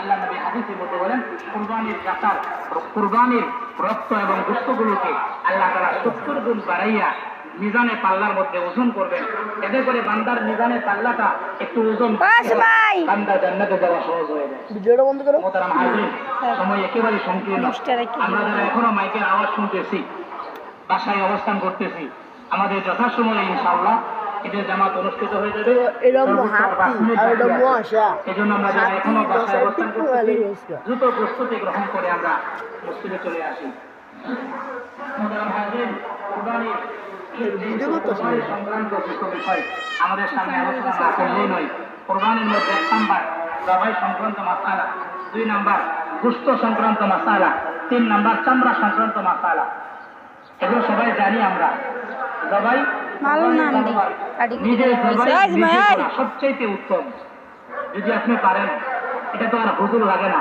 আল্লাহ নবী হাদিসে মধ্যে বলেন কুরবানির জাকাত কুরবানির রক্ত এবং গোশতগুলোকে আল্লাহ তাআলা 70 গুণ বাড়াইয়া মিজানে পাল্লার মধ্যে ওজন করবেন। এতে করে বান্দার মিজানে পাল্লাটা একটু ওজন বান্দা জান্নাতে যাওয়া সহজ হয়ে যায়। ভিডিওটা বন্ধ করো। মোহতারাম হাজির, সময় একেবারে সংকীর্ণ। আমরা যারা এখনো মাইকের আওয়াজ শুনতেছি, বাসায় অবস্থান করতেছি, আমাদের যথাসময়ে ইনশাআল্লাহ ঈদের জামাত অনুষ্ঠিত হয়ে যাবে। এজন্য আমরা যারা এখনো বাসায় অবস্থান করতেছি দ্রুত প্রস্তুতি গ্রহণ করে আমরা মসজিদে চলে আসি। মোহতারাম হাজির, কুরবানির সংক্রান্ত বিষয় আমাদের সামনে আলোচনা না করলেই নয়। কুরবানির মধ্যে 1 নাম্বার জবাই সংক্রান্ত মাসআলা, 2 নাম্বার গোশত সংক্রান্ত মাসআলা, 3 নাম্বার চামড়া সংক্রান্ত মাসআলা। এগুলো সবাই জানি আমরা। জবাই নিজের সবচেয়ে উত্তম। যদি আপনি পারেন, এটা তো আর হুজুর লাগে না।